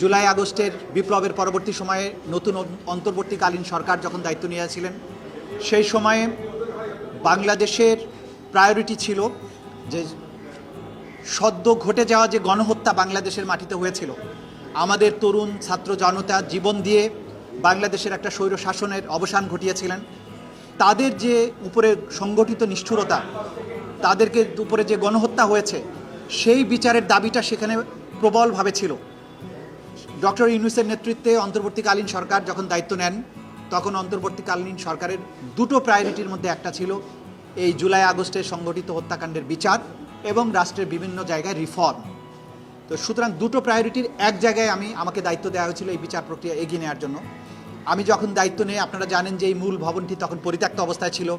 জুলাই আগস্টের বিপ্লবের পরবর্তী সময়ে নতুন অন্তর্বর্তীকালীন সরকার যখন দায়িত্ব নিয়েছিলেন, সেই সময়ে বাংলাদেশের প্রায়োরিটি ছিল যে সদ্য ঘটে যাওয়া যে গণহত্যা বাংলাদেশের মাটিতে হয়েছিল, আমাদের তরুণ ছাত্র জনতা জীবন দিয়ে বাংলাদেশের একটা স্বৈর শাসনের অবসান ঘটিয়েছিলেন। তাদের যে উপরে সংগঠিত নিষ্ঠুরতা, তাদেরকে উপরে যে গণহত্যা হয়েছে, সেই বিচারের দাবিটা সেখানে প্রবলভাবে ছিল। ডক্টর ইউনূসের নেতৃত্বে অন্তর্বর্তীকালীন সরকার যখন দায়িত্ব নেন, তখন অন্তর্বর্তীকালীন সরকারের দুটো প্রায়োরিটির মধ্যে একটা ছিল এই জুলাই আগস্টের সংগঠিত হত্যাকাণ্ডের বিচার এবং রাষ্ট্রের বিভিন্ন জায়গায় রিফর্ম। তো সুতরাং দুটো প্রায়োরিটির এক জায়গায় আমাকে দায়িত্ব দেওয়া হয়েছিল এই বিচার প্রক্রিয়া এগিয়ে নেওয়ার জন্য। আমি যখন দায়িত্ব নিয়ে, আপনারা জানেন যে এই মূল ভবনটি তখন পরিত্যক্ত অবস্থায় ছিল,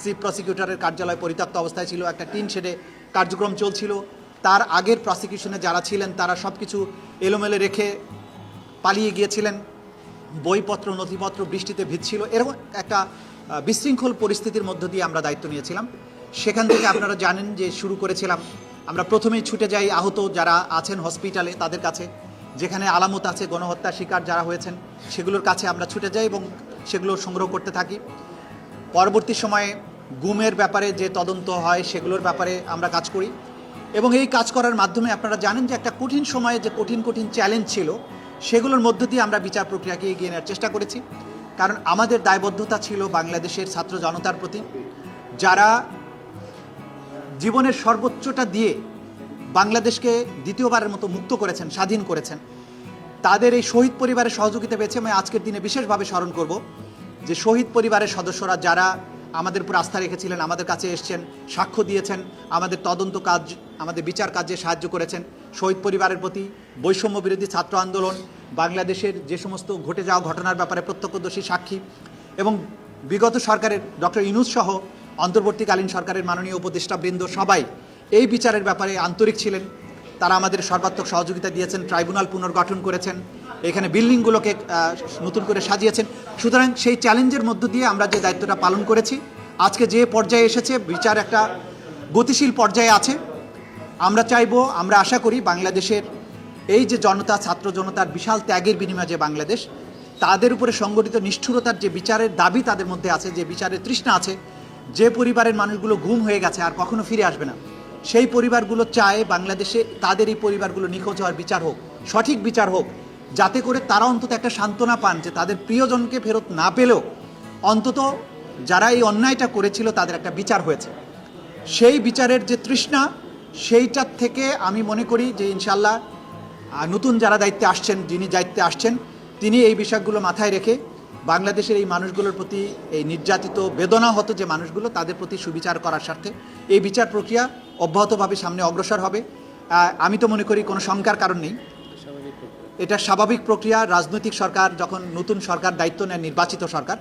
চিফ প্রসিকিউটরের কার্যালয় পরিত্যক্ত অবস্থায় ছিল, একটা টিন শেডে কার্যক্রম চলছিল। তার আগের প্রসিকিউশনে যারা ছিলেন তারা সব কিছু এলোমেলো রেখে পালিয়ে গিয়েছিলেন, বইপত্র নথিপত্র বৃষ্টিতে ভিজছিল। এরকম একটা বিশৃঙ্খল পরিস্থিতির মধ্য দিয়ে আমরা দায়িত্ব নিয়েছিলাম। সেখান থেকে আপনারা জানেন যে শুরু করেছিলাম, আমরা প্রথমেই ছুটে যাই আহত যারা আছেন হসপিটালে তাদের কাছে, যেখানে আলামত আছে গণহত্যার শিকার যারা হয়েছেন সেগুলোর কাছে আমরা ছুটে যাই এবং সেগুলো সংগ্রহ করতে থাকি। পরবর্তী সময়ে গুমের ব্যাপারে যে তদন্ত হয় সেগুলোর ব্যাপারে আমরা কাজ করি এবং এই কাজ করার মাধ্যমে আপনারা জানেন যে একটা কঠিন সময়ে যে কঠিন চ্যালেঞ্জ ছিল, সেগুলোর মধ্য দিয়ে আমরা বিচার প্রক্রিয়াকে এগিয়ে নেওয়ার চেষ্টা করেছি। কারণ আমাদের দায়বদ্ধতা ছিল বাংলাদেশের ছাত্র জনতার প্রতি, যারা জীবনের সর্বোচ্চটা দিয়ে বাংলাদেশকে দ্বিতীয়বারের মতো মুক্ত করেছেন, স্বাধীন করেছেন। তাদের এই শহীদ পরিবারের সহযোগিতা পেয়েছে। আমি আজকের দিনে বিশেষভাবে স্মরণ করব যে শহীদ পরিবারের সদস্যরা যারা আমাদের উপর আস্থা রেখেছিলেন, আমাদের কাছে এসছেন, সাক্ষ্য দিয়েছেন, আমাদের তদন্ত কাজ, আমাদের বিচার কাজে সাহায্য করেছেন। শহীদ পরিবারের প্রতি বৈষম্য বিরোধী ছাত্র আন্দোলন, বাংলাদেশের যে সমস্ত ঘটে যাওয়া ঘটনার ব্যাপারে প্রত্যক্ষদর্শী সাক্ষী এবং বিগত সরকারের ডক্টর ইউনূস সহ অন্তর্বর্তীকালীন সরকারের মাননীয় উপদেষ্টাবৃন্দ সবাই এই বিচারের ব্যাপারে আন্তরিক ছিলেন। তারা আমাদের সর্বাত্মক সহযোগিতা দিয়েছেন, ট্রাইব্যুনাল পুনর্গঠন করেছেন, এখানে বিল্ডিংগুলোকে নতুন করে সাজিয়েছেন। সুতরাং সেই চ্যালেঞ্জের মধ্য দিয়ে আমরা যে দায়িত্বটা পালন করেছি, আজকে যে পর্যায়ে এসেছে, বিচার একটা গতিশীল পর্যায়ে আছে। আমরা চাইব, আমরা আশা করি বাংলাদেশের এই যে জনতা, ছাত্র জনতার বিশাল ত্যাগের বিনিময়ে যে বাংলাদেশ, তাদের উপরে সংগঠিত নিষ্ঠুরতার যে বিচারের দাবি তাদের মধ্যে আছে, যে বিচারের তৃষ্ণা আছে, যে পরিবারের মানুষগুলো গুম হয়ে গেছে আর কখনো ফিরে আসবে না, সেই পরিবারগুলো চায় বাংলাদেশে তাদের এই পরিবারগুলো নিখোঁজ হওয়ার বিচার হোক, সঠিক বিচার হোক, যাতে করে তারা অন্তত একটা সান্ত্বনা পান যে তাদের প্রিয়জনকে ফেরত না পেলেও অন্তত যারা এই অন্যায়টা করেছিল তাদের একটা বিচার হয়েছে। সেই বিচারের যে তৃষ্ণা, সেইটার থেকে আমি মনে করি যে ইনশাল্লাহ নতুন যারা দায়িত্বে আসছেন, যিনি দায়িত্বে আসছেন, তিনি এই বিষয়গুলো মাথায় রেখে বাংলাদেশের এই মানুষগুলোর প্রতি, এই নির্যাতিত বেদনাহত যে মানুষগুলো, তাদের প্রতি সুবিচার করার স্বার্থে এই বিচার প্রক্রিয়া অব্যাহতভাবে সামনে অগ্রসর হবে। আমি তো মনে করি কোনো শঙ্কার কারণ নেই, এটা স্বাভাবিক প্রক্রিয়া। রাজনৈতিক সরকার যখন নতুন সরকার দায়িত্ব নেয়, নির্বাচিত সরকার,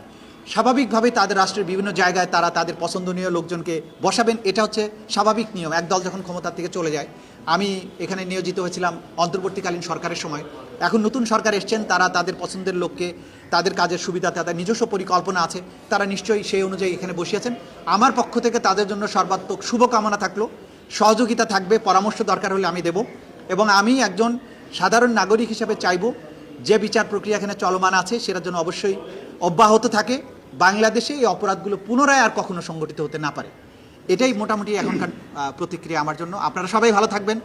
স্বাভাবিকভাবেই তাদের রাষ্ট্রের বিভিন্ন জায়গায় তারা তাদের পছন্দনীয় লোকজনকে বসাবেন। এটা হচ্ছে স্বাভাবিক নিয়ম, একদল যখন ক্ষমতার থেকে চলে যায়। আমি এখানে নিয়োজিত হয়েছিলাম অন্তর্বর্তীকালীন সরকারের সময়। এখন নতুন সরকার এসছেন, তারা তাদের পছন্দের লোককে, তাদের কাজের সুবিধা, তাদের নিজস্ব পরিকল্পনা আছে, তারা নিশ্চয়ই সেই অনুযায়ী এখানে বসিয়েছেন। আমার পক্ষ থেকে তাদের জন্য সর্বাত্মক শুভকামনা থাকলো, সহযোগিতা থাকবে, পরামর্শ দরকার হলে আমি দেব। এবং আমি একজন সাধারণ নাগরিক হিসাবে চাইব যে বিচার প্রক্রিয়া এখানে চলমান আছে সেটার জন্য অবশ্যই অব্যাহত থাকে, বাংলাদেশে এই অপরাধগুলো পুনরায় আর কখনো সংগঠিত হতে না পারে। এটাই মোটামুটি এখনকার প্রতিক্রিয়া আমার জন্য। আপনারা সবাই ভালো থাকবেন।